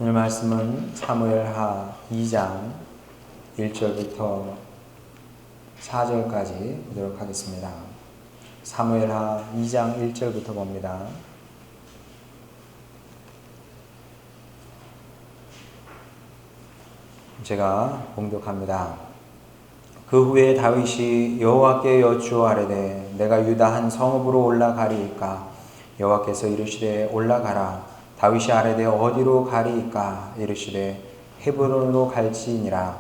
오늘 말씀은 사무엘하 2장 1절부터 4절까지 보도록 하겠습니다. 사무엘하 2장 1절부터 봅니다. 제가 봉독합니다. 그 후에 다윗이 여호와께 여쭈어하려되 내가 유다 한 성읍으로 올라가리이까? 여호와께서 이르시되 올라가라. 다윗이 아뢰되 어디로 가리이까? 이르시되 헤브론으로 갈지니라.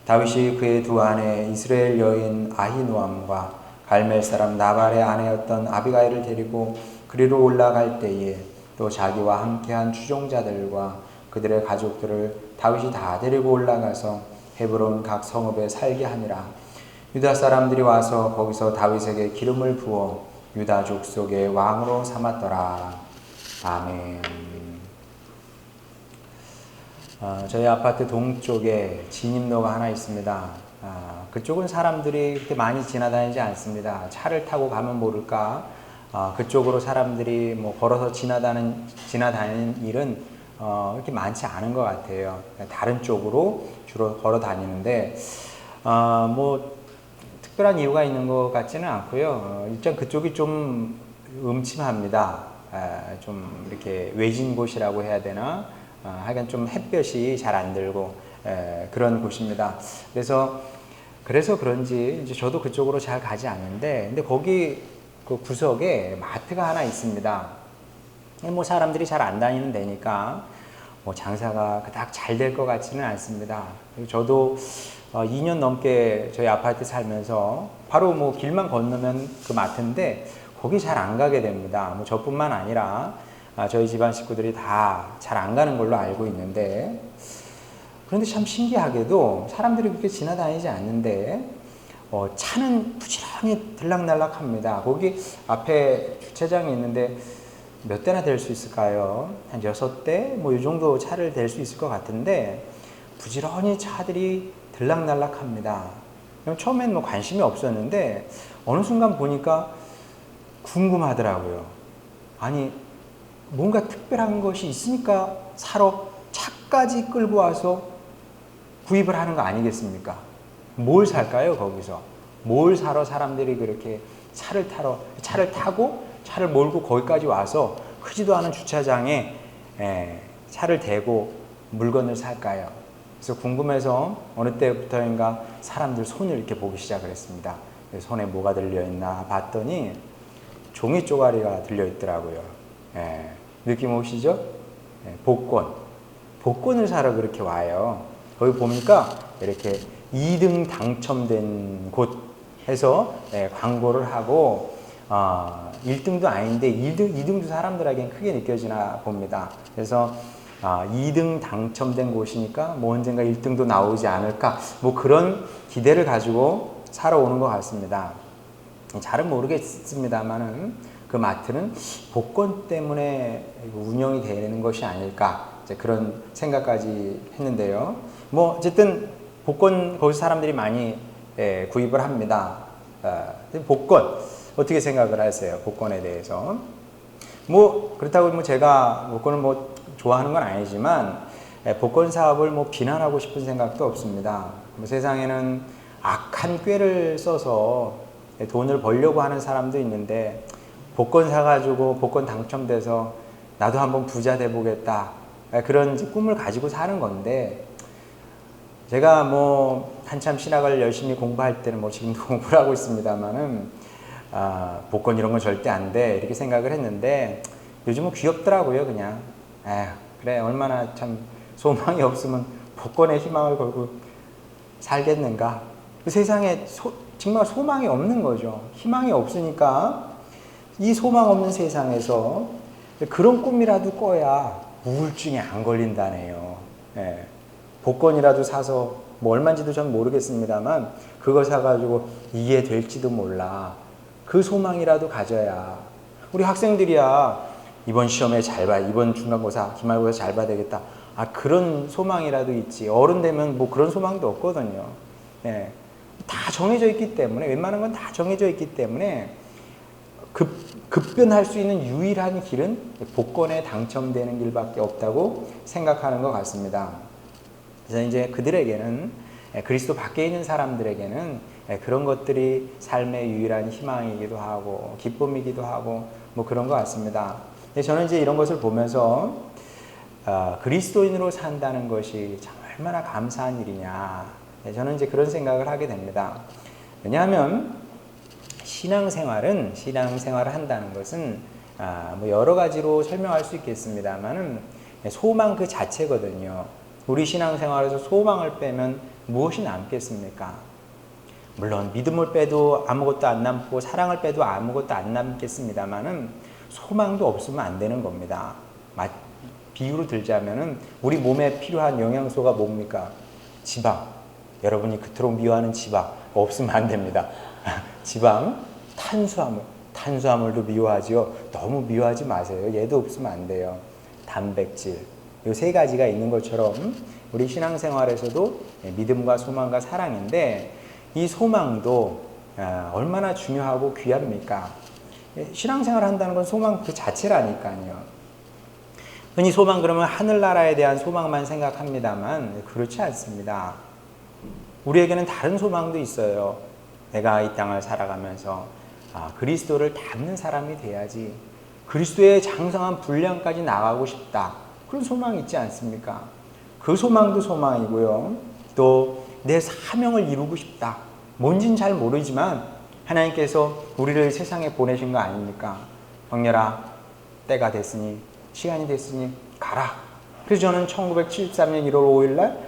다윗이 그의 두 아내 이스라엘 여인 아히노암과 갈멜 사람 나발의 아내였던 아비가일을 데리고 그리로 올라갈 때에 또 자기와 함께한 추종자들과 그들의 가족들을 다윗이 다 데리고 올라가서 헤브론 각 성읍에 살게 하니라. 유다 사람들이 와서 거기서 다윗에게 기름을 부어 유다 족속의 왕으로 삼았더라. 아멘. 저희 아파트 동쪽에 진입로가 하나 있습니다. 그쪽은 사람들이 그렇게 많이 지나다니지 않습니다. 차를 타고 가면 모를까 그쪽으로 사람들이 뭐 걸어서 지나다니는 일은 이렇게 많지 않은 것 같아요. 다른 쪽으로 주로 걸어 다니는데 뭐 특별한 이유가 있는 것 같지는 않고요. 일단 그쪽이 좀 음침합니다. 좀 이렇게 외진 곳이라고 해야 되나? 하여간 좀 햇볕이 잘 안 들고 그런 곳입니다. 그래서 그런지 이제 저도 그쪽으로 잘 가지 않는데, 근데 거기 그 구석에 마트가 하나 있습니다. 뭐 사람들이 잘 안 다니는 데니까 뭐 장사가 그닥 잘 될 것 같지는 않습니다. 저도 2년 넘게 저희 아파트 살면서 바로 뭐 길만 건너면 그 마트인데 거기 잘 안 가게 됩니다. 뭐 저뿐만 아니라 저희 집안 식구들이 다 잘 안 가는 걸로 알고 있는데, 그런데 참 신기하게도 사람들이 그렇게 지나다니지 않는데 차는 부지런히 들락날락합니다. 거기 앞에 주차장이 있는데 몇 대나 될 수 있을까요? 한 6대? 뭐 이 정도 차를 댈 수 있을 것 같은데 부지런히 차들이 들락날락합니다. 처음엔 뭐 관심이 없었는데 어느 순간 보니까 궁금하더라고요. 아니 뭔가 특별한 것이 있으니까 사러 차까지 끌고 와서 구입을 하는 거 아니겠습니까? 뭘 살까요, 거기서? 뭘 사러 사람들이 그렇게 차를 타고 차를 몰고 거기까지 와서 크지도 않은 주차장에 차를 대고 물건을 살까요? 그래서 궁금해서 어느 때부터인가 사람들 손을 이렇게 보기 시작을 했습니다. 손에 뭐가 들려있나 봤더니 종이 쪼가리가 들려있더라고요. 느낌 오시죠? 복권을 사러 그렇게 와요. 거기 보니까 이렇게 2등 당첨된 곳 해서 광고를 하고 1등도 아닌데 2등도 사람들에겐 크게 느껴지나 봅니다. 그래서 2등 당첨된 곳이니까 뭐 언젠가 1등도 나오지 않을까, 뭐 그런 기대를 가지고 사러 오는 것 같습니다. 잘은 모르겠습니다만은 그 마트는 복권 때문에 운영이 되는 것이 아닐까, 이제 그런 생각까지 했는데요. 뭐 어쨌든 복권 거기서 사람들이 많이 구입을 합니다. 복권 어떻게 생각을 하세요? 복권에 대해서. 뭐 그렇다고 뭐 제가 복권을 뭐 좋아하는 건 아니지만 복권 사업을 뭐 비난하고 싶은 생각도 없습니다. 뭐 세상에는 악한 꾀를 써서 돈을 벌려고 하는 사람도 있는데 복권 사가지고 복권 당첨돼서 나도 한번 부자 돼보겠다, 그런 꿈을 가지고 사는 건데, 제가 뭐 한참 신학을 열심히 공부할 때는 뭐 지금도 공부를 하고 있습니다만은 복권 이런 건 절대 안 돼 이렇게 생각을 했는데 요즘은 귀엽더라고요. 그냥 그래 얼마나 참 소망이 없으면 복권에 희망을 걸고 살겠는가. 그 세상에 정말 소망이 없는 거죠. 희망이 없으니까 이 소망 없는 세상에서 그런 꿈이라도 꿔야 우울증에 안 걸린다네요. 복권이라도 사서 뭐 얼마인지도 전 모르겠습니다만 그걸 사가지고 이게 될지도 몰라. 그 소망이라도 가져야. 우리 학생들이야 이번 시험에 잘 봐, 이번 중간고사 기말고사 잘 봐야 되겠다, 그런 소망이라도 있지. 어른 되면 뭐 그런 소망도 없거든요. 다 정해져 있기 때문에, 웬만한 건 다 정해져 있기 때문에 급변할 수 있는 유일한 길은 복권에 당첨되는 길밖에 없다고 생각하는 것 같습니다. 그래서 이제 그들에게는, 그리스도 밖에 있는 사람들에게는 그런 것들이 삶의 유일한 희망이기도 하고 기쁨이기도 하고 뭐 그런 것 같습니다. 저는 이제 이런 것을 보면서 그리스도인으로 산다는 것이 참 얼마나 감사한 일이냐, 저는 이제 그런 생각을 하게 됩니다. 왜냐하면 신앙생활을 한다는 것은 뭐 여러 가지로 설명할 수 있겠습니다만은 소망 그 자체거든요. 우리 신앙생활에서 소망을 빼면 무엇이 남겠습니까? 물론 믿음을 빼도 아무것도 안 남고 사랑을 빼도 아무것도 안 남겠습니다만은 소망도 없으면 안 되는 겁니다. 비유로 들자면은 우리 몸에 필요한 영양소가 뭡니까? 지방. 여러분이 그토록 미워하는 지방 없으면 안 됩니다. 지방, 탄수화물도 미워하지요. 너무 미워하지 마세요. 얘도 없으면 안 돼요. 단백질. 이 세 가지가 있는 것처럼 우리 신앙생활에서도 믿음과 소망과 사랑인데 이 소망도 얼마나 중요하고 귀합니까? 신앙생활 한다는 건 소망 그 자체라니까요. 흔히 소망 그러면 하늘나라에 대한 소망만 생각합니다만 그렇지 않습니다. 우리에게는 다른 소망도 있어요. 내가 이 땅을 살아가면서 그리스도를 닮는 사람이 돼야지, 그리스도의 장성한 분량까지 나가고 싶다, 그런 소망이 있지 않습니까? 그 소망도 소망이고요. 또 내 사명을 이루고 싶다, 뭔진 잘 모르지만 하나님께서 우리를 세상에 보내신 거 아닙니까? 형렬아, 때가 됐으니, 시간이 됐으니 가라. 그래서 저는 1973년 1월 5일 날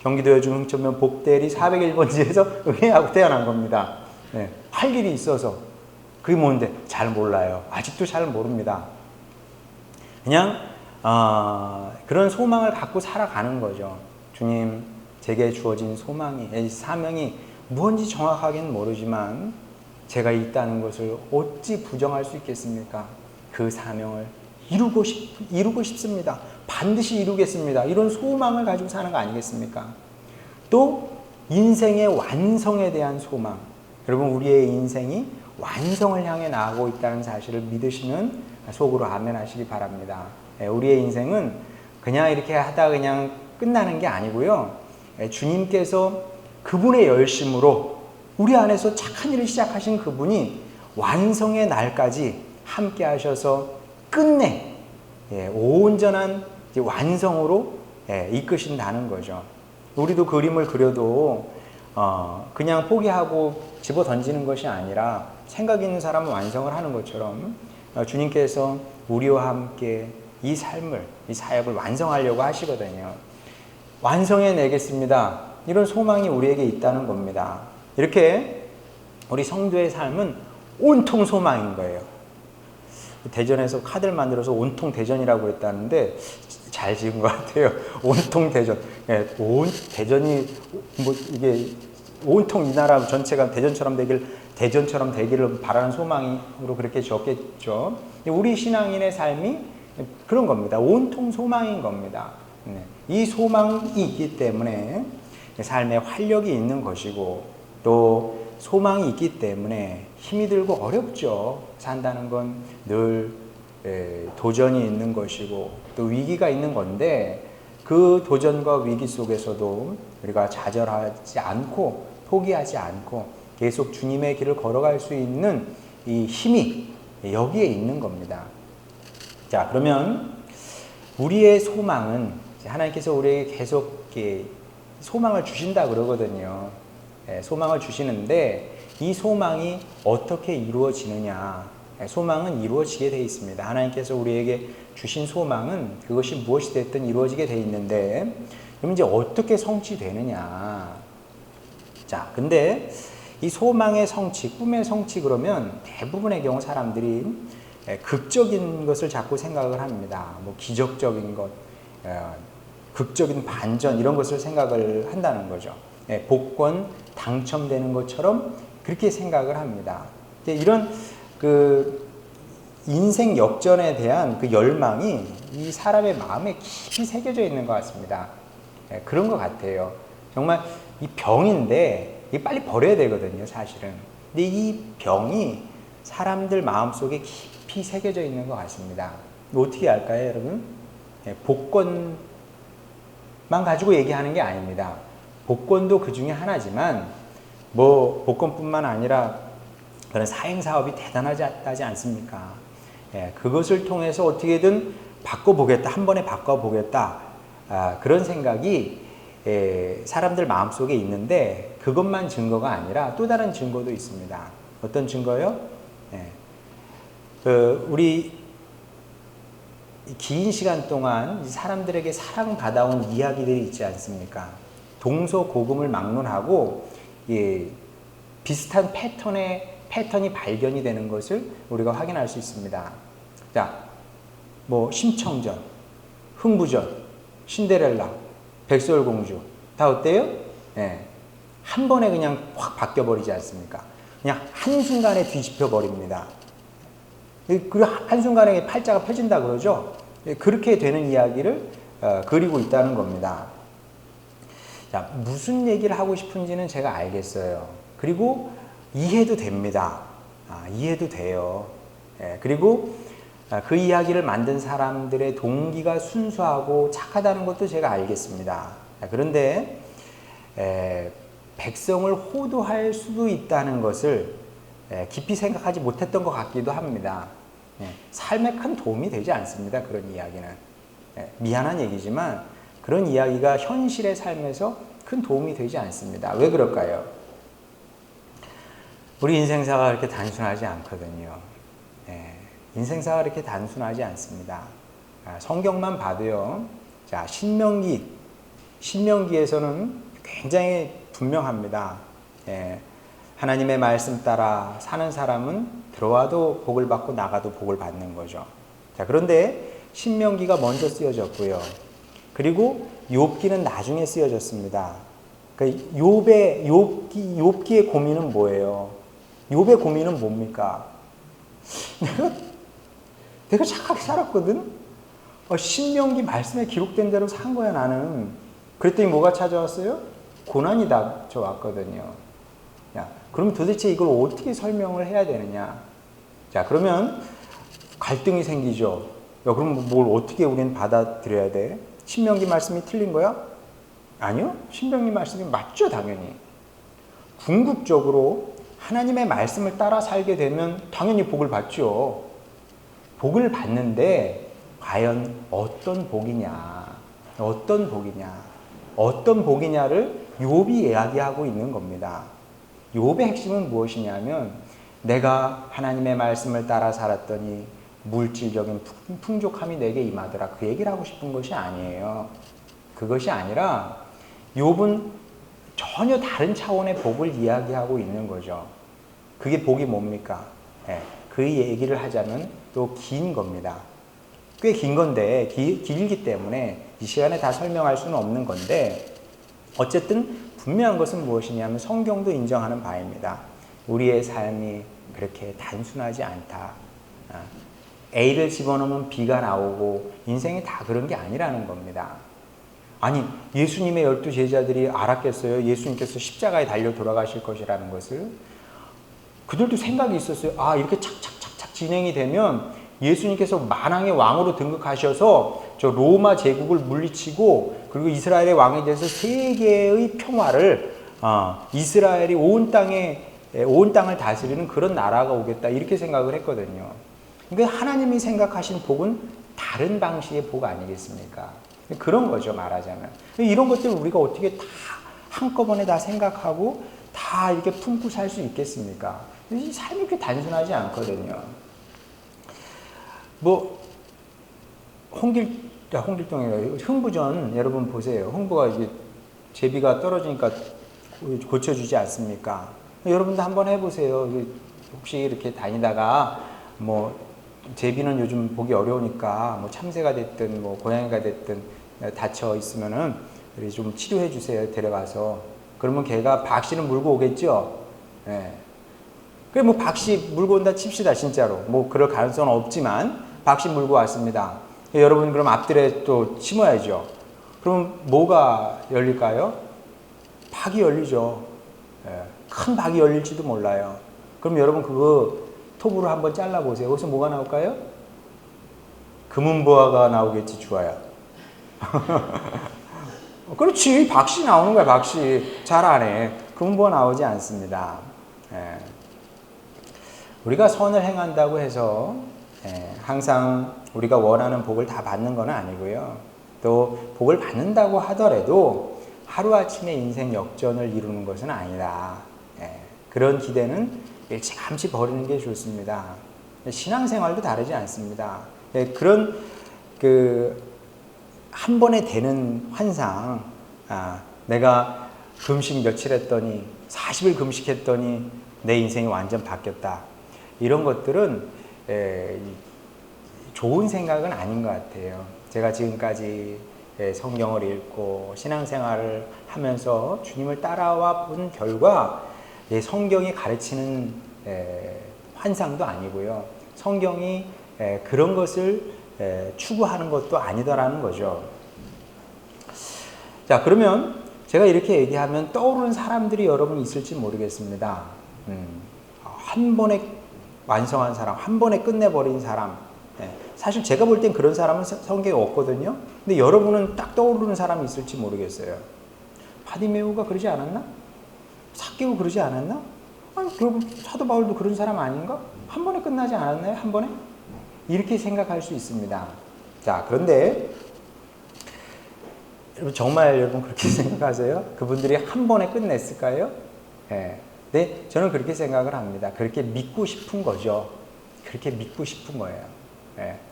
경기도 여중 흥천면 복대리 401번지에서 응애하고 태어난 겁니다. 네, 할 일이 있어서. 그게 뭔데? 잘 몰라요. 아직도 잘 모릅니다. 그냥 그런 소망을 갖고 살아가는 거죠. 주님, 제게 주어진 소망이, 사명이 무엇인지 정확하게는 모르지만 제가 있다는 것을 어찌 부정할 수 있겠습니까? 그 사명을 이루고 싶습니다. 반드시 이루겠습니다. 이런 소망을 가지고 사는 거 아니겠습니까? 또 인생의 완성에 대한 소망. 여러분, 우리의 인생이 완성을 향해 나아가고 있다는 사실을 믿으시면 속으로 아멘 하시기 바랍니다. 우리의 인생은 그냥 이렇게 하다 그냥 끝나는 게 아니고요. 주님께서 그분의 열심으로 우리 안에서 착한 일을 시작하신 그분이 완성의 날까지 함께 하셔서 끝내 온전한 완성으로 이끄신다는 거죠. 우리도 그림을 그려도 그냥 포기하고 집어 던지는 것이 아니라 생각 있는 사람은 완성을 하는 것처럼 주님께서 우리와 함께 이 삶을, 이 사역을 완성하려고 하시거든요. 완성해 내겠습니다. 이런 소망이 우리에게 있다는 겁니다. 이렇게 우리 성도의 삶은 온통 소망인 거예요. 대전에서 카드를 만들어서 온통 대전이라고 했다는데 잘 지은 것 같아요. 온통 대전. 대전이 뭐 이게 온통 이 나라 전체가 대전처럼 되기를 바라는 소망으로 그렇게 지었겠죠. 우리 신앙인의 삶이 그런 겁니다. 온통 소망인 겁니다. 이 소망이 있기 때문에 삶에 활력이 있는 것이고, 또 소망이 있기 때문에 힘이 들고 어렵죠. 산다는 건 늘 도전이 있는 것이고 또 위기가 있는 건데, 그 도전과 위기 속에서도 우리가 좌절하지 않고 포기하지 않고 계속 주님의 길을 걸어갈 수 있는 이 힘이 여기에 있는 겁니다. 자, 그러면 우리의 소망은, 하나님께서 우리에게 계속 소망을 주신다 그러거든요. 소망을 주시는데 이 소망이 어떻게 이루어지느냐? 소망은 이루어지게 되어 있습니다. 하나님께서 우리에게 주신 소망은 그것이 무엇이 됐든 이루어지게 되어 있는데, 그럼 이제 어떻게 성취되느냐? 자, 근데 이 소망의 성취, 꿈의 성취 그러면 대부분의 경우 사람들이 극적인 것을 자꾸 생각을 합니다. 뭐 기적적인 것, 극적인 반전 이런 것을 생각을 한다는 거죠. 복권 당첨되는 것처럼 그렇게 생각을 합니다. 이런 그 인생 역전에 대한 그 열망이 이 사람의 마음에 깊이 새겨져 있는 것 같습니다. 그런 것 같아요. 정말 이 병인데 이 빨리 버려야 되거든요, 사실은. 근데 이 병이 사람들 마음속에 깊이 새겨져 있는 것 같습니다. 어떻게 할까요, 여러분? 복권만 가지고 얘기하는 게 아닙니다. 복권도 그 중에 하나지만 뭐 복권뿐만 아니라 그런 사행사업이 대단하지 않습니까? 그것을 통해서 어떻게든 바꿔보겠다, 한 번에 바꿔보겠다, 그런 생각이 사람들 마음속에 있는데 그것만 증거가 아니라 또 다른 증거도 있습니다. 어떤 증거요? 우리 긴 시간 동안 사람들에게 사랑받아온 이야기들이 있지 않습니까? 동서고금을 막론하고 비슷한 패턴이 발견이 되는 것을 우리가 확인할 수 있습니다. 자, 뭐 심청전, 흥부전, 신데렐라, 백설공주 다 어때요? 한 번에 그냥 확 바뀌어버리지 않습니까? 그냥 한순간에 뒤집혀 버립니다. 그 한순간에 팔자가 펴진다 그러죠? 그렇게 되는 이야기를 그리고 있다는 겁니다. 자, 무슨 얘기를 하고 싶은지는 제가 알겠어요. 그리고 이해도 됩니다. 이해도 돼요. 그리고 그 이야기를 만든 사람들의 동기가 순수하고 착하다는 것도 제가 알겠습니다. 그런데 백성을 호도할 수도 있다는 것을 깊이 생각하지 못했던 것 같기도 합니다. 삶에 큰 도움이 되지 않습니다. 그런 이야기는. 미안한 얘기지만 그런 이야기가 현실의 삶에서 큰 도움이 되지 않습니다. 왜 그럴까요? 우리 인생사가 그렇게 단순하지 않거든요. 인생사가 그렇게 단순하지 않습니다. 성경만 봐도요. 자, 신명기에서는 굉장히 분명합니다. 하나님의 말씀 따라 사는 사람은 들어와도 복을 받고 나가도 복을 받는 거죠. 자, 그런데 신명기가 먼저 쓰여졌고요. 그리고 욥기는 나중에 쓰여졌습니다. 그러니까 욥기의 고민은 뭐예요? 욥의 고민은 뭡니까? 내가 착하게 살았거든? 신명기 말씀에 기록된 대로 산 거야, 나는. 그랬더니 뭐가 찾아왔어요? 고난이 닥쳐왔거든요. 야, 그럼 도대체 이걸 어떻게 설명을 해야 되느냐? 자, 그러면 갈등이 생기죠. 야, 그럼 뭘 어떻게 우리는 받아들여야 돼? 신명기 말씀이 틀린 거야? 아니요. 신명기 말씀이 맞죠, 당연히. 궁극적으로 하나님의 말씀을 따라 살게 되면 당연히 복을 받죠. 복을 받는데 과연 어떤 복이냐? 어떤 복이냐? 어떤 복이냐를 욥이 이야기하고 있는 겁니다. 욥의 핵심은 무엇이냐면 내가 하나님의 말씀을 따라 살았더니 물질적인 풍족함이 내게 임하더라. 그 얘기를 하고 싶은 것이 아니에요. 그것이 아니라 욥은 전혀 다른 차원의 복을 이야기하고 있는 거죠. 그게 복이 뭡니까? 그 얘기를 하자면 또 긴 겁니다. 꽤 긴 건데 길기 때문에 이 시간에 다 설명할 수는 없는 건데 어쨌든 분명한 것은 무엇이냐면 성경도 인정하는 바입니다. 우리의 삶이 그렇게 단순하지 않다. A를 집어넣으면 B가 나오고 인생이 다 그런 게 아니라는 겁니다. 아니, 예수님의 12 제자들이 알았겠어요? 예수님께서 십자가에 달려 돌아가실 것이라는 것을. 그들도 생각이 있었어요. 이렇게 착착착착 진행이 되면 예수님께서 만왕의 왕으로 등극하셔서 저 로마 제국을 물리치고 그리고 이스라엘의 왕이 돼서 세계의 평화를 이스라엘이 온 땅을 다스리는 그런 나라가 오겠다 이렇게 생각을 했거든요. 그러니까 하나님이 생각하신 복은 다른 방식의 복 아니겠습니까? 그런 거죠, 말하자면. 이런 것들을 우리가 어떻게 다 한꺼번에 다 생각하고 다 이렇게 품고 살 수 있겠습니까? 이 삶이 그렇게 단순하지 않거든요. 홍길동이에요. 흥부전 여러분 보세요. 흥부가 이제 제비가 떨어지니까 고쳐주지 않습니까? 여러분도 한번 해보세요. 혹시 이렇게 다니다가 제비는 요즘 보기 어려우니까 참새가 됐든 고양이가 됐든 다쳐 있으면은 좀 치료해 주세요. 데려가서. 그러면 걔가 박씨는 물고 오겠죠? 그래 박씨 물고 온다 칩시다, 진짜로. 그럴 가능성은 없지만 박씨 물고 왔습니다. 여러분 그럼 앞들에 또 심어야죠. 그럼 뭐가 열릴까요? 박이 열리죠. 큰 박이 열릴지도 몰라요. 그럼 여러분 그거 톱으로 한번 잘라보세요. 거기서 뭐가 나올까요? 금은보화가 나오겠지, 주화야. 그렇지, 박씨 나오는 거야, 박씨. 잘 안 해. 금은보화 나오지 않습니다. 예. 우리가 선을 행한다고 해서 항상 우리가 원하는 복을 다 받는 건 아니고요. 또 복을 받는다고 하더라도 하루아침에 인생 역전을 이루는 것은 아니다. 그런 기대는 일찌감치 버리는 게 좋습니다. 신앙생활도 다르지 않습니다. 그런 한 번에 되는 환상, 내가 금식 며칠 했더니 40일 금식했더니 내 인생이 완전 바뀌었다. 이런 것들은 좋은 생각은 아닌 것 같아요. 제가 지금까지 성경을 읽고 신앙생활을 하면서 주님을 따라와 본 결과 성경이 가르치는 환상도 아니고요. 성경이 그런 것을 추구하는 것도 아니더라는 거죠. 자, 그러면 제가 이렇게 얘기하면 떠오르는 사람들이 여러분 있을지 모르겠습니다. 한 번에 완성한 사람, 한 번에 끝내버린 사람. 사실 제가 볼 땐 그런 사람은 성경에 없거든요. 근데 여러분은 딱 떠오르는 사람이 있을지 모르겠어요. 바디메오가 그러지 않았나? 삭개오 그러지 않았나? 아니, 그럼 사도 바울도 그런 사람 아닌가? 한 번에 끝나지 않았나요? 한 번에? 이렇게 생각할 수 있습니다. 자, 그런데 정말 여러분 그렇게 생각하세요? 그분들이 한 번에 끝냈을까요? 네, 저는 그렇게 생각을 합니다. 그렇게 믿고 싶은 거죠. 그렇게 믿고 싶은 거예요.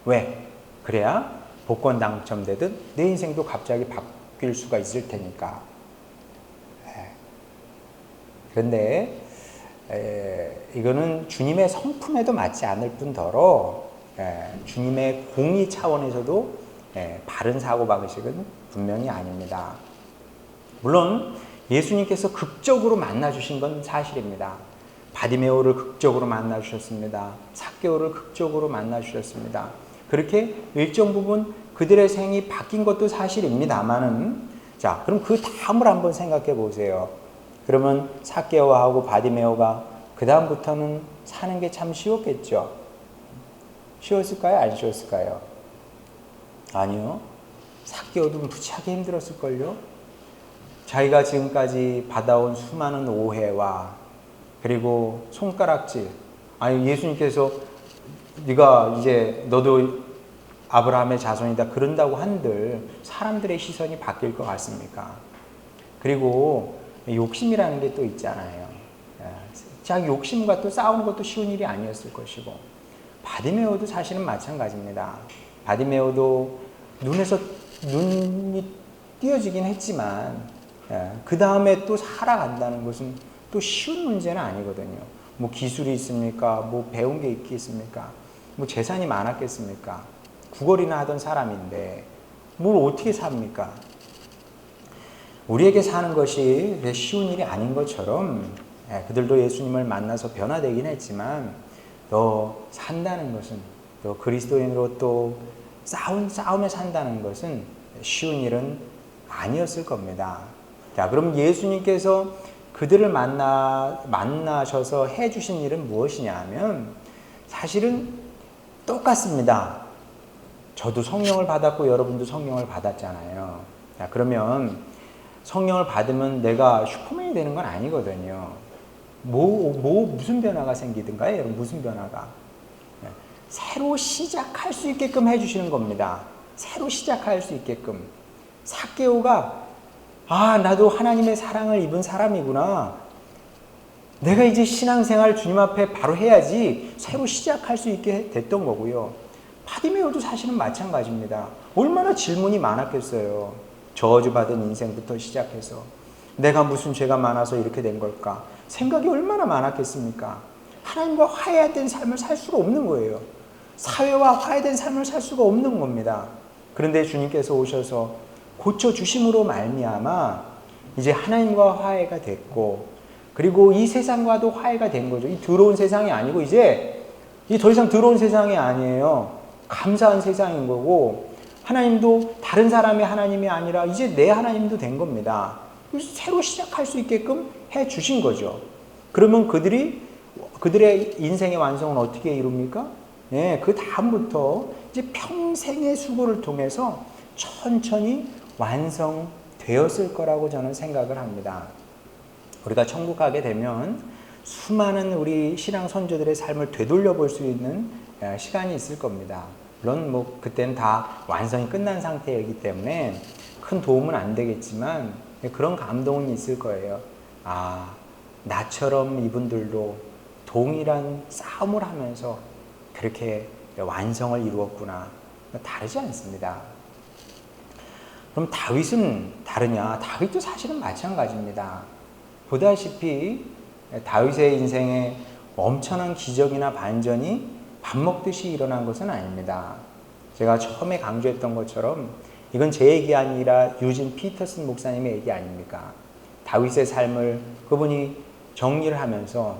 왜? 그래야 복권 당첨되든 내 인생도 갑자기 바뀔 수가 있을 테니까. 그런데 이거는 주님의 성품에도 맞지 않을 뿐더러 주님의 공의 차원에서도 바른 사고방식은 분명히 아닙니다. 물론 예수님께서 극적으로 만나주신 건 사실입니다. 바디메오를 극적으로 만나주셨습니다. 삭개오를 극적으로 만나주셨습니다. 그렇게 일정 부분 그들의 생이 바뀐 것도 사실입니다만은, 자, 그럼 그 다음을 한번 생각해 보세요. 그러면 삭개오하고 바디메오가 그 다음부터는 사는 게 참 쉬웠겠죠. 쉬웠을까요? 안 쉬웠을까요? 아니요. 삭개오도 무지하게 힘들었을걸요. 자기가 지금까지 받아온 수많은 오해와 그리고 손가락질. 아니, 예수님께서 네가 이제 너도 아브라함의 자손이다 그런다고 한들 사람들의 시선이 바뀔 것 같습니까? 그리고 욕심이라는 게 또 있잖아요. 자기 욕심과 또 싸우는 것도 쉬운 일이 아니었을 것이고, 바디메오도 사실은 마찬가지입니다. 바디메오도 눈에서 눈이 띄어지긴 했지만 그 다음에 또 살아간다는 것은 또 쉬운 문제는 아니거든요. 뭐 기술이 있습니까? 뭐 배운 게 있겠습니까? 뭐 재산이 많았겠습니까? 구걸이나 하던 사람인데 뭘 어떻게 삽니까? 우리에게 사는 것이 쉬운 일이 아닌 것처럼 그들도 예수님을 만나서 변화되긴 했지만 또 산다는 것은, 또 그리스도인으로 또 싸움에 산다는 것은 쉬운 일은 아니었을 겁니다. 자, 그럼 예수님께서 그들을 만나셔서 해주신 일은 무엇이냐 하면 사실은 똑같습니다. 저도 성령을 받았고 여러분도 성령을 받았잖아요. 자, 그러면 성령을 받으면 내가 슈퍼맨이 되는 건 아니거든요. 무슨 변화가 생기든가요? 여러분, 무슨 변화가? 새로 시작할 수 있게끔 해주시는 겁니다. 새로 시작할 수 있게끔. 삭개오가 나도 하나님의 사랑을 입은 사람이구나. 내가 이제 신앙생활 주님 앞에 바로 해야지 새로 시작할 수 있게 됐던 거고요. 바디메오도 사실은 마찬가지입니다. 얼마나 질문이 많았겠어요. 저주받은 인생부터 시작해서 내가 무슨 죄가 많아서 이렇게 된 걸까? 생각이 얼마나 많았겠습니까? 하나님과 화해된 삶을 살 수가 없는 거예요. 사회와 화해된 삶을 살 수가 없는 겁니다. 그런데 주님께서 오셔서 고쳐주심으로 말미암아 이제 하나님과 화해가 됐고, 그리고 이 세상과도 화해가 된 거죠. 이 더러운 세상이 아니고 이제 이 더 이상 더러운 세상이 아니에요. 감사한 세상인 거고, 하나님도 다른 사람의 하나님이 아니라 이제 내 하나님도 된 겁니다. 새로 시작할 수 있게끔 해 주신 거죠. 그러면 그들이 그들의 인생의 완성은 어떻게 이룹니까? 예, 그 다음부터 이제 평생의 수고를 통해서 천천히 완성되었을 거라고 저는 생각을 합니다. 우리가 천국 가게 되면 수많은 우리 신앙 선조들의 삶을 되돌려 볼 수 있는 시간이 있을 겁니다. 물론 뭐 그때는 다 완성이 끝난 상태이기 때문에 큰 도움은 안 되겠지만 그런 감동은 있을 거예요. 아, 나처럼 이분들도 동일한 싸움을 하면서 그렇게 완성을 이루었구나. 다르지 않습니다. 그럼 다윗은 다르냐? 다윗도 사실은 마찬가지입니다. 보다시피 다윗의 인생에 엄청난 기적이나 반전이 밥 먹듯이 일어난 것은 아닙니다. 제가 처음에 강조했던 것처럼 이건 제 얘기 아니라 유진 피터슨 목사님의 얘기 아닙니까? 다윗의 삶을 그분이 정리를 하면서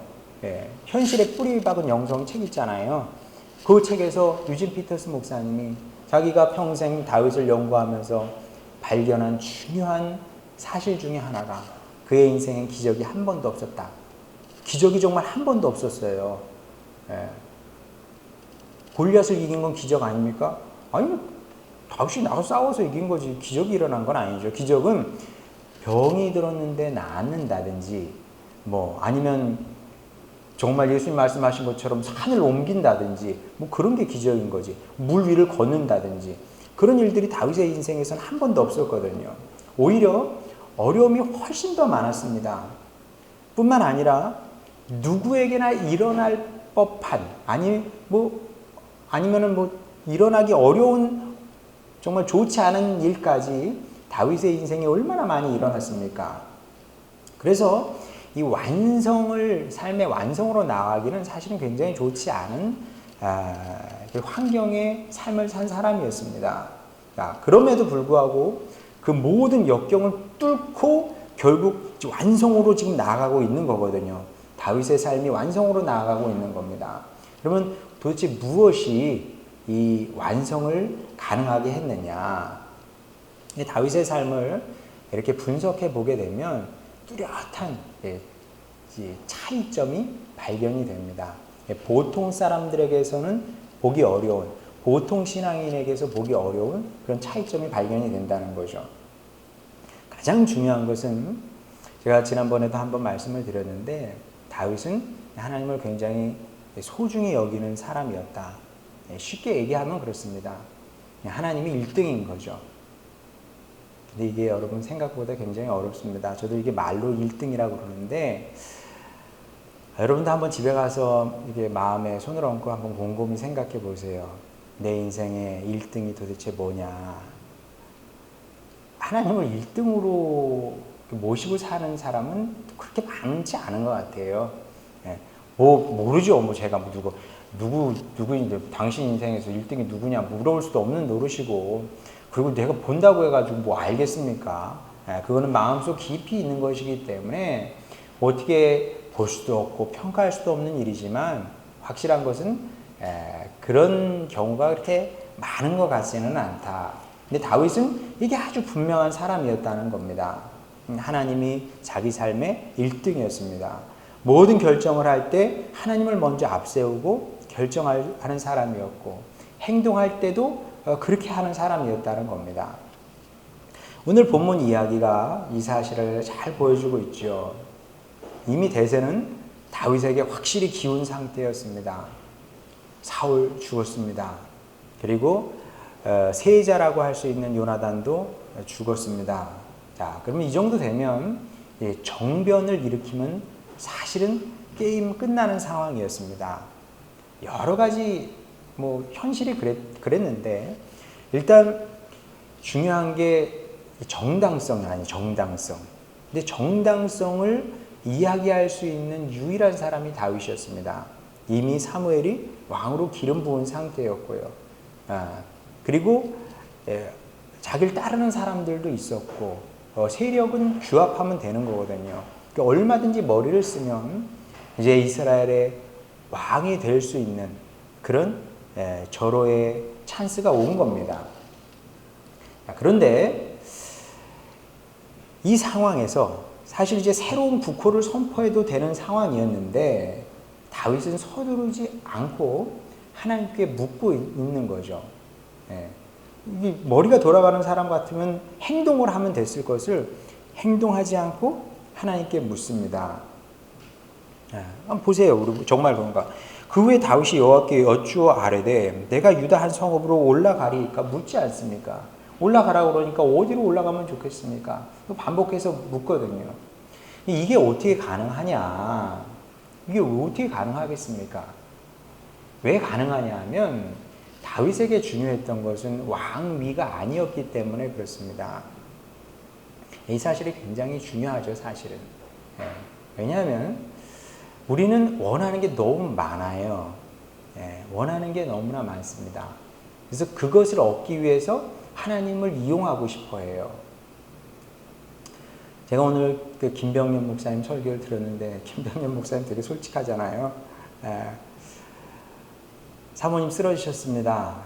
현실에 뿌리 박은 영성 책 있잖아요. 그 책에서 유진 피터슨 목사님이 자기가 평생 다윗을 연구하면서 발견한 중요한 사실 중에 하나가 그의 인생엔 기적이 한 번도 없었다. 기적이 정말 한 번도 없었어요. 골리앗을 이긴 건 기적 아닙니까? 아니, 다윗이 나가서 싸워서 이긴 거지 기적이 일어난 건 아니죠. 기적은 병이 들었는데 낫는다든지 뭐 아니면 정말 예수님 말씀하신 것처럼 산을 옮긴다든지 뭐 그런 게 기적인 거지. 물 위를 걷는다든지 그런 일들이 다윗의 인생에서는 한 번도 없었거든요. 오히려 어려움이 훨씬 더 많았습니다. 뿐만 아니라 누구에게나 일어날 법한 아니면은 뭐 일어나기 어려운 정말 좋지 않은 일까지 다윗의 인생에 얼마나 많이 일어났습니까? 그래서 이 삶의 완성으로 나아가기는 사실은 굉장히 좋지 않은 환경의 삶을 산 사람이었습니다. 그럼에도 불구하고 그 모든 역경을 뚫고 결국 완성으로 지금 나아가고 있는 거거든요. 다윗의 삶이 완성으로 나아가고 있는 겁니다. 그러면 도대체 무엇이 이 완성을 가능하게 했느냐? 다윗의 삶을 이렇게 분석해 보게 되면 뚜렷한 차이점이 발견이 됩니다. 보통 사람들에게서는 보기 어려운, 보통 신앙인에게서 보기 어려운 그런 차이점이 발견이 된다는 거죠. 가장 중요한 것은 제가 지난번에도 한번 말씀을 드렸는데 다윗은 하나님을 굉장히 소중히 여기는 사람이었다. 쉽게 얘기하면 그렇습니다. 하나님이 1등인 거죠. 근데 이게 여러분 생각보다 굉장히 어렵습니다. 저도 이게 말로 1등이라고 그러는데 여러분도 한번 집에 가서 이게 마음에 손을 얹고 한번 곰곰이 생각해 보세요. 내 인생의 1등이 도대체 뭐냐? 하나님을 1등으로 모시고 사는 사람은 그렇게 많지 않은 것 같아요. 모르죠. 제가 누구인데 당신 인생에서 1등이 누구냐 물어볼 수도 없는 노릇이고, 그리고 내가 본다고 해가지고 뭐 알겠습니까? 그거는 마음속 깊이 있는 것이기 때문에 어떻게 볼 수도 없고 평가할 수도 없는 일이지만 확실한 것은 그런 경우가 그렇게 많은 것 같지는 않다. 근데 다윗은 이게 아주 분명한 사람이었다는 겁니다. 하나님이 자기 삶의 1등이었습니다. 모든 결정을 할 때 하나님을 먼저 앞세우고 결정하는 사람이었고, 행동할 때도 그렇게 하는 사람이었다는 겁니다. 오늘 본문 이야기가 이 사실을 잘 보여주고 있죠. 이미 대세는 다윗에게 확실히 기운 상태였습니다. 사울 죽었습니다. 그리고 세자라고 할 수 있는 요나단도 죽었습니다. 자, 그러면 이 정도 되면 정변을 일으키면 사실은 게임 끝나는 상황이었습니다. 여러 가지 현실이 그랬는데 일단 중요한 게 정당성이 아니에요. 정당성. 근데 정당성을 이야기할 수 있는 유일한 사람이 다윗이었습니다. 이미 사무엘이 왕으로 기름 부은 상태였고요. 그리고 자기를 따르는 사람들도 있었고, 세력은 규합하면 되는 거거든요. 그러니까 얼마든지 머리를 쓰면 이제 이스라엘의 왕이 될 수 있는 그런 절호의 찬스가 온 겁니다. 그런데 이 상황에서 사실 이제 새로운 국호를 선포해도 되는 상황이었는데 다윗은 서두르지 않고 하나님께 묻고 있는 거죠. 예. 이게 머리가 돌아가는 사람 같으면 행동을 하면 됐을 것을 행동하지 않고 하나님께 묻습니다. 예. 한번 보세요. 우리 정말 그런가. 그 후에 다윗이 여호와께 여쭈어 아뢰되 내가 유다 한 성읍으로 올라가리까 묻지 않습니까? 올라가라고 그러니까 어디로 올라가면 좋겠습니까? 반복해서 묻거든요. 이게 어떻게 가능하냐? 이게 어떻게 가능하겠습니까? 왜 가능하냐 하면 다윗에게 중요했던 것은 왕위가 아니었기 때문에 그렇습니다. 이 사실이 굉장히 중요하죠, 사실은. 예. 왜냐하면 우리는 원하는 게 너무 많아요. 예. 원하는 게 너무나 많습니다. 그래서 그것을 얻기 위해서 하나님을 이용하고 싶어 해요. 제가 오늘 그 김병년 목사님 설교를 들었는데 김병년 목사님 되게 솔직하잖아요. 예. 사모님 쓰러지셨습니다.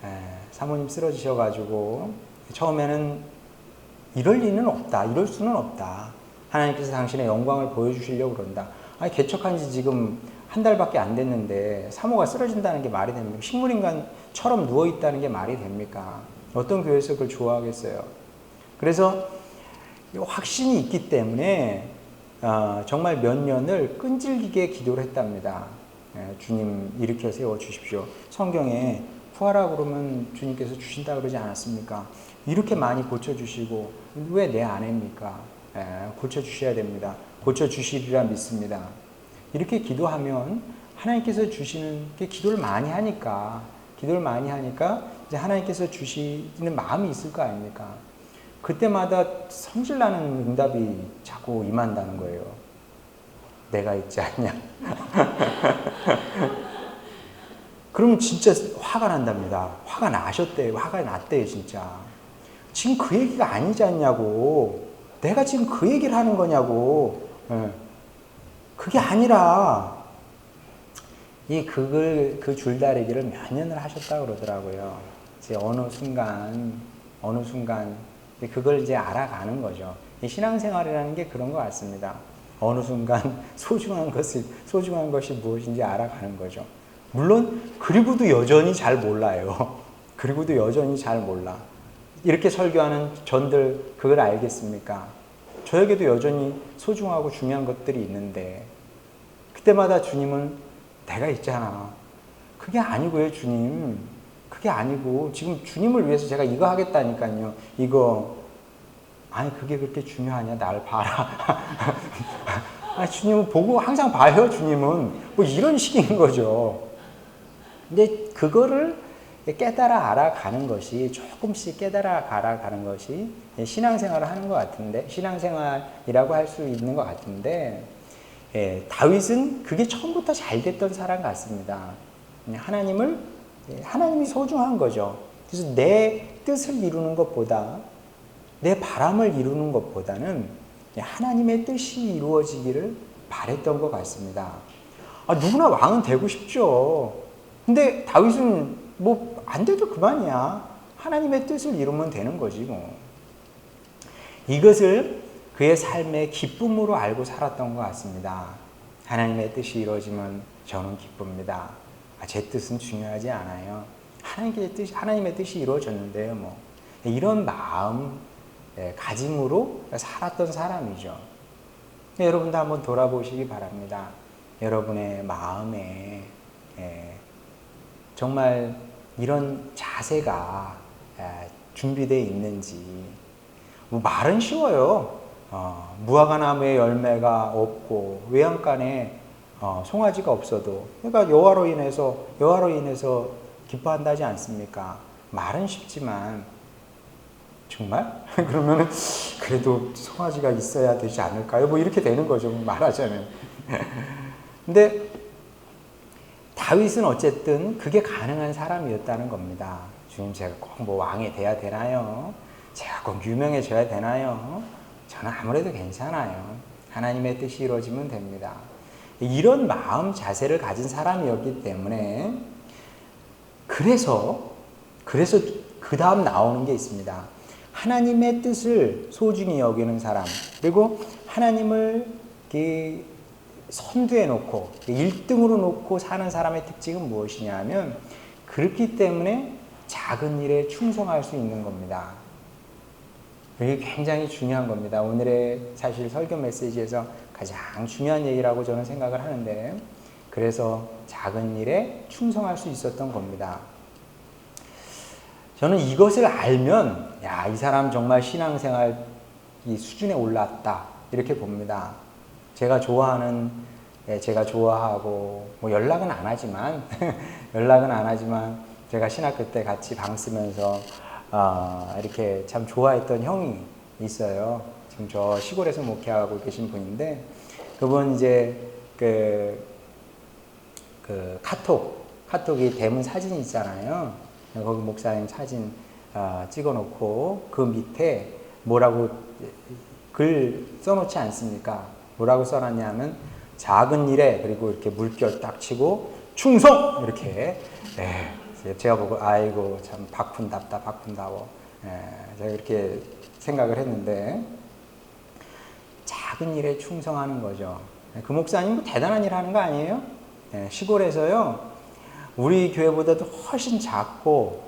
예. 사모님 쓰러지셔가지고 처음에는 이럴 리는 없다. 이럴 수는 없다. 하나님께서 당신의 영광을 보여주시려고 그런다. 아니 개척한 지 지금 한 달밖에 안 됐는데 사모가 쓰러진다는 게 말이 됩니까? 식물인간처럼 누워있다는 게 말이 됩니까? 어떤 교회에서 그걸 좋아하겠어요? 그래서 확신이 있기 때문에 정말 몇 년을 끈질기게 기도를 했답니다. 주님 일으켜 세워주십시오. 성경에 구하라 그러면 주님께서 주신다 그러지 않았습니까? 이렇게 많이 고쳐주시고 왜 내 아내입니까? 고쳐주셔야 됩니다. 고쳐주시리라 믿습니다. 이렇게 기도하면 하나님께서 주시는 게 기도를 많이 하니까 이제 하나님께서 주시는 마음이 있을 거 아닙니까? 그때마다 성질나는 응답이 자꾸 임한다는 거예요. 내가 있지 않냐? 그러면 진짜 화가 난답니다. 화가 나셨대요. 화가 났대요, 진짜. 지금 그 얘기가 아니지 않냐고. 내가 지금 그 얘기를 하는 거냐고. 그게 아니라 그 줄다리기를 몇 년을 하셨다고 그러더라고요. 이제 어느 순간 그걸 이제 알아가는 거죠. 신앙생활이라는 게 그런 것 같습니다. 어느 순간 소중한 것이 무엇인지 알아가는 거죠. 물론 그리고도 여전히 잘 몰라요. 이렇게 설교하는 전들 그걸 알겠습니까? 저에게도 여전히 소중하고 중요한 것들이 있는데 그때마다 주님은 내가 있잖아. 그게 아니고요, 주님. 그게 아니고 지금 주님을 위해서 제가 이거 하겠다니까요. 아니 그게 그렇게 중요하냐? 날 봐라. 주님은 보고 항상 봐요. 주님은 뭐 이런 식인 거죠. 근데 그거를 깨달아 알아가는 것이 조금씩 깨달아 알아가는 것이 신앙생활을 하는 것 같은데 신앙생활이라고 할 수 있는 것 같은데 다윗은 그게 처음부터 잘 됐던 사람 같습니다. 하나님이 소중한 거죠. 그래서 내 뜻을 이루는 것보다 내 바람을 이루는 것보다는 하나님의 뜻이 이루어지기를 바랬던 것 같습니다. 누구나 왕은 되고 싶죠. 근데 다윗은 뭐 안 돼도 그만이야. 하나님의 뜻을 이루면 되는 거지 뭐. 이것을 그의 삶의 기쁨으로 알고 살았던 것 같습니다. 하나님의 뜻이 이루어지면 저는 기쁩니다. 제 뜻은 중요하지 않아요. 하나님의 뜻이 이루어졌는데요. 뭐 이런 마음 가짐으로 살았던 사람이죠. 여러분도 한번 돌아보시기 바랍니다. 여러분의 마음에 정말 이런 자세가 준비되어 있는지. 뭐 말은 쉬워요. 무화과나무에 열매가 없고 외양간에 송아지가 없어도 그러니까 여호와로 인해서 기뻐한다지 않습니까? 말은 쉽지만 정말? 그러면 그래도 송아지가 있어야 되지 않을까요? 뭐 이렇게 되는 거죠. 말하자면. 근데 다윗은 어쨌든 그게 가능한 사람이었다는 겁니다. 주님 제가 꼭 뭐 왕이 돼야 되나요? 제가 꼭 유명해져야 되나요? 저는 아무래도 괜찮아요. 하나님의 뜻이 이루어지면 됩니다. 이런 마음 자세를 가진 사람이었기 때문에 그래서 그 다음 나오는 게 있습니다. 하나님의 뜻을 소중히 여기는 사람, 그리고 하나님을 선두에 놓고 1등으로 놓고 사는 사람의 특징은 무엇이냐 하면 그렇기 때문에 작은 일에 충성할 수 있는 겁니다. 이게 굉장히 중요한 겁니다. 오늘의 사실 설교 메시지에서 가장 중요한 얘기라고 저는 생각을 하는데 그래서 작은 일에 충성할 수 있었던 겁니다. 저는 이것을 알면 야, 이 사람 정말 신앙생활 이 수준에 올랐다 이렇게 봅니다. 제가 좋아하는 제가 좋아하고 뭐 연락은 안 하지만 제가 신학교 때 같이 방 쓰면서 이렇게 참 좋아했던 형이 있어요. 지금 저 시골에서 목회하고 계신 분인데 그분 이제 그 카톡이 대문 사진이 있잖아요. 거기 목사님 사진 찍어놓고 그 밑에 뭐라고 글 써놓지 않습니까? 뭐라고 써놨냐면 작은 일에 그리고 이렇게 물결 딱 치고 충성 이렇게 제가 보고 아이고 참 박훈답다 박훈다워 제가 이렇게 생각을 했는데 작은 일에 충성하는 거죠. 그 목사님 뭐 대단한 일 하는 거 아니에요? 시골에서요 우리 교회보다도 훨씬 작고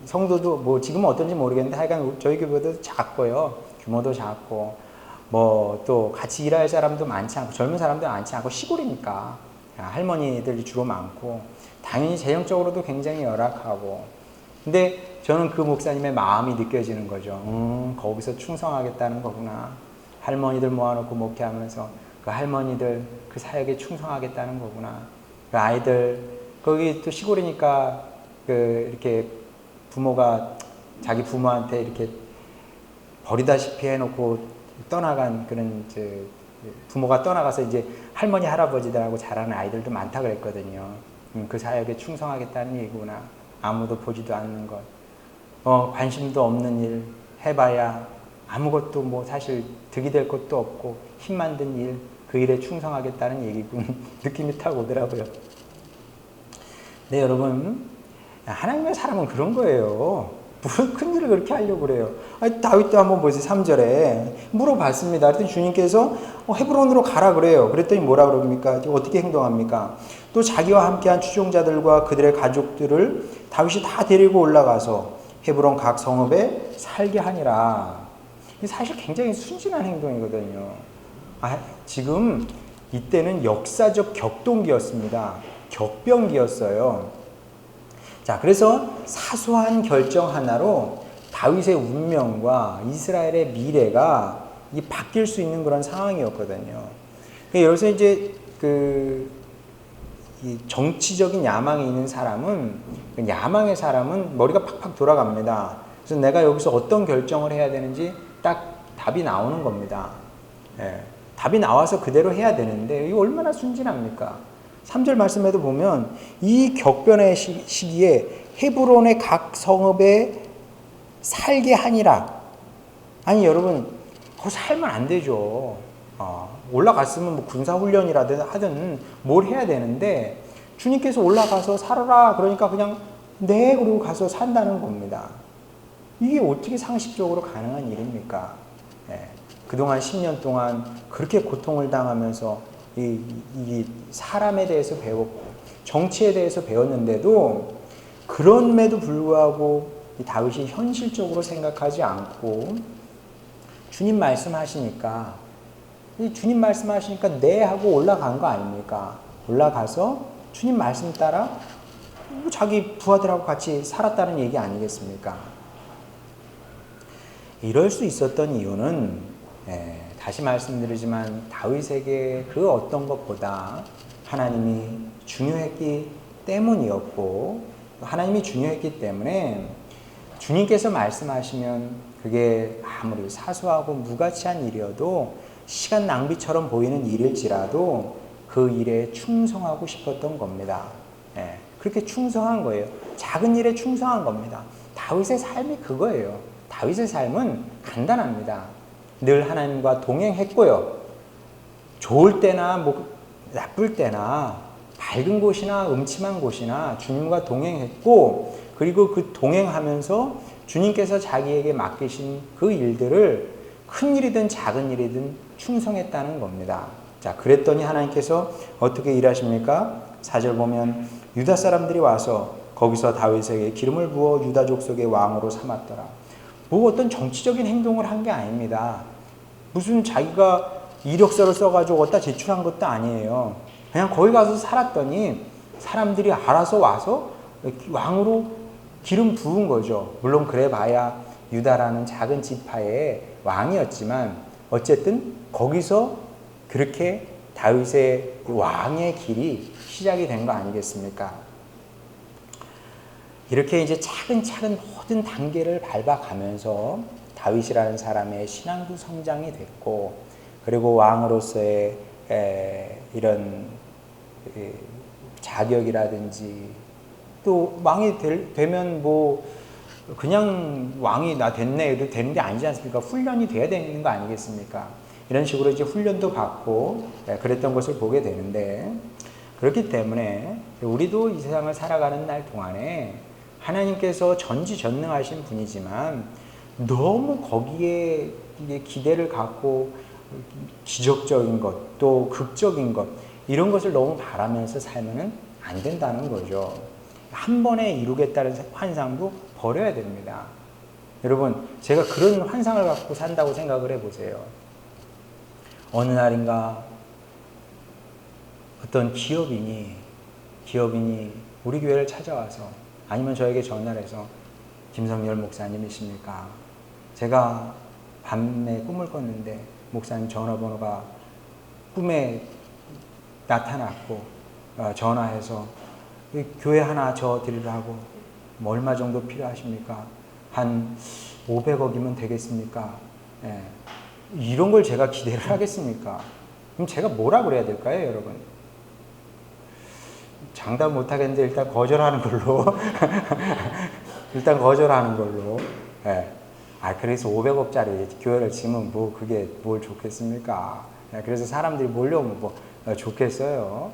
성도도 뭐 지금은 어떤지 모르겠는데 하여간 저희 교회보다도 작고요 규모도 작고 뭐 또 같이 일할 사람도 많지 않고 젊은 사람도 많지 않고 시골이니까 할머니들이 주로 많고 당연히 재정적으로도 굉장히 열악하고 근데 저는 그 목사님의 마음이 느껴지는 거죠. 거기서 충성하겠다는 거구나. 할머니들 모아놓고 목회하면서 그 할머니들 그 사역에 충성하겠다는 거구나. 그 아이들 거기 또 시골이니까 이렇게 부모가 자기 부모한테 이렇게 버리다시피 해놓고 떠나간 그런 부모가 떠나가서 이제 할머니 할아버지들하고 자라는 아이들도 많다 그랬거든요. 그 사역에 충성하겠다는 얘기구나. 아무도 보지도 않는 것, 관심도 없는 일 해봐야 아무것도 뭐 사실 득이 될 것도 없고 힘만 든 일, 그 일에 충성하겠다는 얘기군 느낌이 딱 오더라고요. 네, 여러분, 하나님의 사람은 그런 거예요. 무슨 큰 일을 그렇게 하려고 그래요. 다윗도 한번 보세요. 3절에 물어봤습니다. 그랬더니 주님께서 헤브론으로 가라 그래요. 그랬더니 뭐라 그럽니까? 어떻게 행동합니까? 또 자기와 함께한 추종자들과 그들의 가족들을 다윗이 다 데리고 올라가서 헤브론 각 성읍에 살게 하니라. 사실 굉장히 순진한 행동이거든요. 지금 이때는 역사적 격동기였습니다. 격변기였어요. 자, 그래서 사소한 결정 하나로 다윗의 운명과 이스라엘의 미래가 바뀔 수 있는 그런 상황이었거든요. 여기서 이제 이 정치적인 야망이 있는 사람은 야망의 사람은 머리가 팍팍 돌아갑니다. 그래서 내가 여기서 어떤 결정을 해야 되는지 딱 답이 나오는 겁니다. 답이 나와서 그대로 해야 되는데 이게 얼마나 순진합니까? 3절 말씀에도 보면 이 격변의 시기에 헤브론의 각 성읍에 살게 하니라. 아니 여러분 거기 살면 안 되죠. 올라갔으면 뭐 군사훈련이라든 하든 뭘 해야 되는데 주님께서 올라가서 살아라 그러니까 그냥 네 그러고 가서 산다는 겁니다. 이게 어떻게 상식적으로 가능한 일입니까? 그동안 10년 동안 그렇게 고통을 당하면서 이 사람에 대해서 배웠고 정치에 대해서 배웠는데도 그럼에도 불구하고 이 다윗이 현실적으로 생각하지 않고 주님 말씀하시니까 네 하고 올라간 거 아닙니까? 올라가서 주님 말씀 따라 자기 부하들하고 같이 살았다는 얘기 아니겠습니까? 이럴 수 있었던 이유는 다시 말씀드리지만 다윗에게 그 어떤 것보다 하나님이 중요했기 때문이었고 하나님이 중요했기 때문에 주님께서 말씀하시면 그게 아무리 사소하고 무가치한 일이어도 시간 낭비처럼 보이는 일일지라도 그 일에 충성하고 싶었던 겁니다. 그렇게 충성한 거예요. 작은 일에 충성한 겁니다. 다윗의 삶이 그거예요. 다윗의 삶은 간단합니다. 늘 하나님과 동행했고요. 좋을 때나 뭐 나쁠 때나 밝은 곳이나 음침한 곳이나 주님과 동행했고 그리고 그 동행하면서 주님께서 자기에게 맡기신 그 일들을 큰 일이든 작은 일이든 충성했다는 겁니다. 자, 그랬더니 하나님께서 어떻게 일하십니까? 4절 보면 유다 사람들이 와서 거기서 다윗에게 기름을 부어 유다 족속의 왕으로 삼았더라. 뭐 어떤 정치적인 행동을 한 게 아닙니다. 무슨 자기가 이력서를 써가지고 어디다 제출한 것도 아니에요. 그냥 거기 가서 살았더니 사람들이 알아서 와서 왕으로 기름 부은 거죠. 물론 그래봐야 유다라는 작은 지파의 왕이었지만 어쨌든 거기서 그렇게 다윗의 왕의 길이 시작이 된 거 아니겠습니까? 이렇게 이제 차근차근 모든 단계를 밟아가면서 다윗이라는 사람의 신앙도 성장이 됐고, 그리고 왕으로서의 이런 자격이라든지, 또 왕이 되면 뭐 그냥 왕이 나 됐네 이래도 되는 게 아니지 않습니까? 훈련이 돼야 되는 거 아니겠습니까? 이런 식으로 이제 훈련도 받고 그랬던 것을 보게 되는데, 그렇기 때문에 우리도 이 세상을 살아가는 날 동안에 하나님께서 전지전능하신 분이지만 너무 거기에 기대를 갖고 기적적인 것, 또 극적인 것, 이런 것을 너무 바라면서 살면 안 된다는 거죠. 한 번에 이루겠다는 환상도 버려야 됩니다. 여러분, 제가 그런 환상을 갖고 산다고 생각을 해보세요. 어느 날인가 어떤 기업인이 우리 교회를 찾아와서, 아니면 저에게 전화를 해서 김성열 목사님이십니까? 제가 밤에 꿈을 꿨는데 목사님 전화번호가 꿈에 나타났고 전화해서 교회 하나 저 드리라고, 뭐 얼마 정도 필요하십니까? 한 500억이면 되겠습니까? 예. 이런 걸 제가 기대를 하겠습니까? 그럼 제가 뭐라 그래야 될까요, 여러분? 장담 못 하겠는데 일단 거절하는 걸로. 일단 거절하는 걸로. 예. 그래서 500억짜리 교회를 지으면 뭐 그게 뭘 좋겠습니까? 예. 그래서 사람들이 몰려오면 뭐 좋겠어요.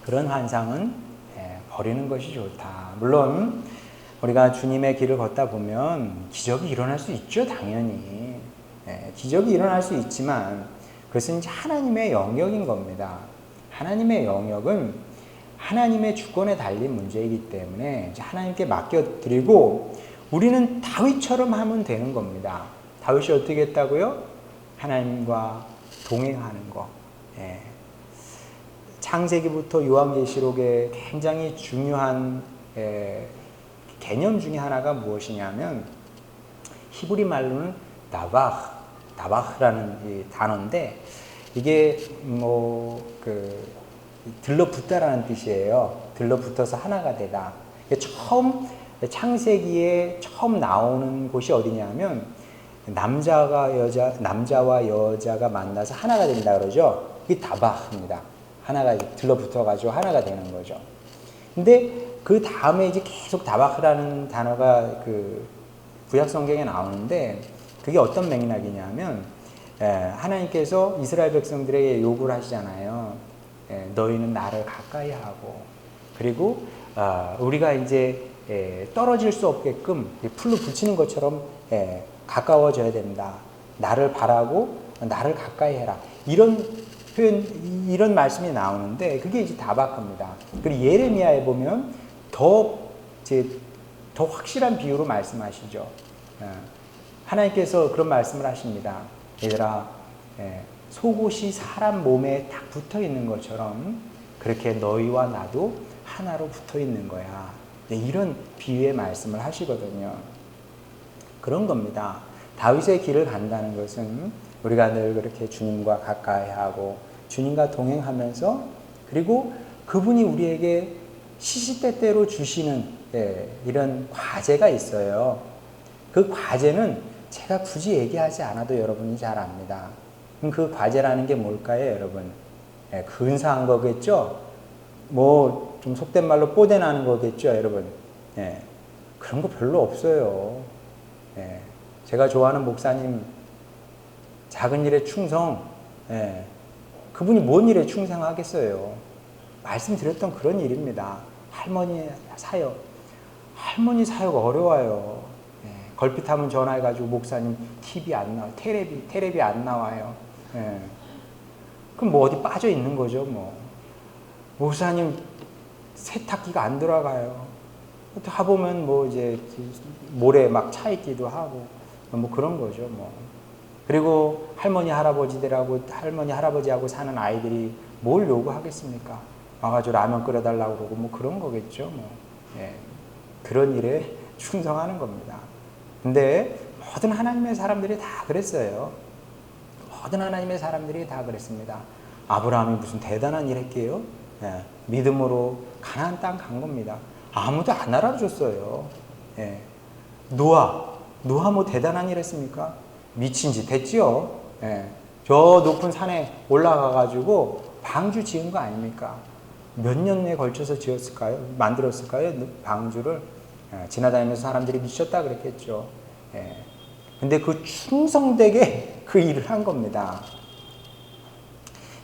그런 환상은 버리는 것이 좋다. 물론 우리가 주님의 길을 걷다 보면 기적이 일어날 수 있죠, 당연히. 기적이 일어날 수 있지만 그것은 이제 하나님의 영역인 겁니다. 하나님의 영역은 하나님의 주권에 달린 문제이기 때문에 이제 하나님께 맡겨드리고 우리는 다윗처럼 하면 되는 겁니다. 다윗이 어떻게 했다고요? 하나님과 동행하는 거. 창세기부터 요한계시록에 굉장히 중요한 개념 중에 하나가 무엇이냐면 히브리 말로는 다바흐라는 이 단어인데, 이게 들러붙다라는 뜻이에요. 들러붙어서 하나가 되다. 창세기에 처음 나오는 곳이 어디냐면 남자와 여자가 만나서 하나가 된다 그러죠. 그게 다바흐입니다. 하나가 들러붙어가지고 하나가 되는 거죠. 근데 그 다음에 이제 계속 다바흐라는 단어가 그 구약 성경에 나오는데, 그게 어떤 맥락이냐면 하나님께서 이스라엘 백성들에게 요구를 하시잖아요. 너희는 나를 가까이 하고, 그리고 우리가 이제 떨어질 수 없게끔 풀로 붙이는 것처럼 가까워져야 된다. 나를 바라고 나를 가까이 해라. 이런 표현, 이런 말씀이 나오는데 그게 이제 다바흐입니다. 그리고 예레미야에 보면 더 확실한 비유로 말씀하시죠. 하나님께서 그런 말씀을 하십니다. 얘들아, 속옷이 사람 몸에 딱 붙어 있는 것처럼 그렇게 너희와 나도 하나로 붙어 있는 거야. 이런 비유의 말씀을 하시거든요. 그런 겁니다. 다윗의 길을 간다는 것은 우리가 늘 그렇게 주님과 가까이 하고 주님과 동행하면서, 그리고 그분이 우리에게 시시때때로 주시는 이런 과제가 있어요. 그 과제는 제가 굳이 얘기하지 않아도 여러분이 잘 압니다. 그럼 그 과제라는 게 뭘까요, 여러분? 근사한 거겠죠? 뭐 좀 속된 말로 뽀대나는 거겠죠, 여러분? 그런 거 별로 없어요. 제가 좋아하는 목사님, 작은 일에 충성, 그분이 뭔 일에 충성하겠어요? 말씀드렸던 그런 일입니다. 할머니 사역. 할머니 사역 어려워요. 걸핏하면 전화해가지고 목사님 TV 안 나와, 테레비 안 나와요. 그럼 뭐 어디 빠져 있는 거죠, 뭐. 목사님 세탁기가 안 돌아가요. 가보면 뭐 이제 모래 막 차 있기도 하고 뭐 그런 거죠, 뭐. 그리고 할머니 할아버지하고 사는 아이들이 뭘 요구하겠습니까? 와가지고 라면 끓여달라고 그러고 뭐 그런 거겠죠, 뭐. 예. 그런 일에 충성하는 겁니다. 근데 모든 하나님의 사람들이 다 그랬어요. 모든 하나님의 사람들이 다 그랬습니다. 아브라함이 무슨 대단한 일 했게요? 예. 믿음으로 가나안 땅 간 겁니다. 아무도 안 알아줬어요. 예. 노아 뭐 대단한 일 했습니까? 미친 짓 했지요. 예. 저 높은 산에 올라가가지고 방주 지은 거 아닙니까? 몇 년에 걸쳐서 만들었을까요? 방주를. 예. 지나다니면서 사람들이 미쳤다 그랬겠죠. 예. 근데 그 충성되게 그 일을 한 겁니다.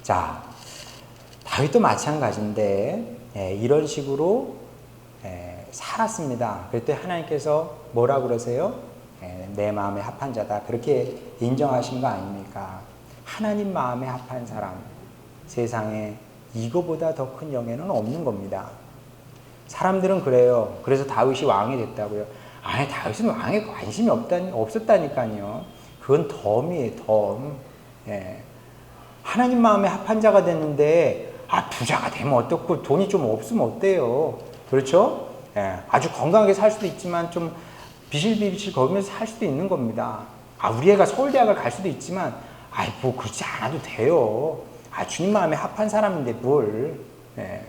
자, 다윗도 마찬가지인데 이런 식으로 살았습니다. 그때 하나님께서 뭐라 그러세요? 내 마음에 합한 자다. 그렇게 인정하신 거 아닙니까? 하나님 마음에 합한 사람, 세상에 이거보다 더 큰 영예는 없는 겁니다. 사람들은 그래요. 그래서 다윗이 왕이 됐다고요. 아니, 다윗은 왕에 관심이 없었다니까요. 그건 덤이에요, 덤. 예. 하나님 마음에 합한 자가 됐는데, 부자가 되면 어떻고, 돈이 좀 없으면 어때요? 그렇죠? 예. 아주 건강하게 살 수도 있지만, 좀 비실비실 거리면서 살 수도 있는 겁니다. 우리 애가 서울대학을 갈 수도 있지만, 뭐, 그렇지 않아도 돼요. 주님 마음에 합한 사람인데 뭘. 예.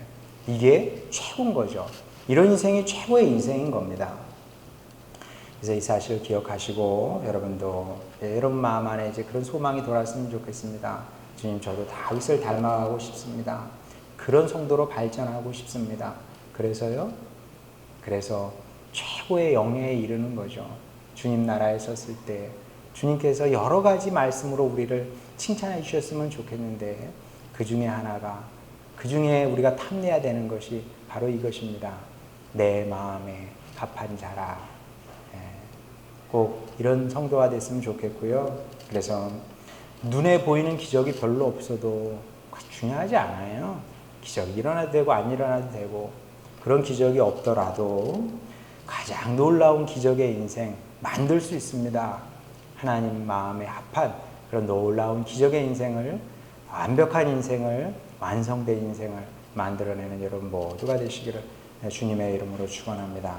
이게 최고인 거죠. 이런 인생이 최고의 인생인 겁니다. 그래서 이 사실을 기억하시고 여러분도 여러분 마음 안에 이제 그런 소망이 돌았으면 좋겠습니다. 주님, 저도 다윗을 닮아가고 싶습니다. 그런 성도로 발전하고 싶습니다. 그래서 최고의 영예에 이르는 거죠. 주님 나라에 섰을 때 주님께서 여러 가지 말씀으로 우리를 칭찬해 주셨으면 좋겠는데 그 중에 우리가 탐내야 되는 것이 바로 이것입니다. 내 마음에 합한 자라. 꼭 이런 성도가 됐으면 좋겠고요. 그래서 눈에 보이는 기적이 별로 없어도 중요하지 않아요. 기적이 일어나도 되고 안 일어나도 되고 그런 기적이 없더라도 가장 놀라운 기적의 인생 만들 수 있습니다. 하나님 마음에 합한 그런 놀라운 기적의 인생을, 완벽한 인생을, 완성된 인생을 만들어내는 여러분 모두가 되시기를 주님의 이름으로 축원합니다.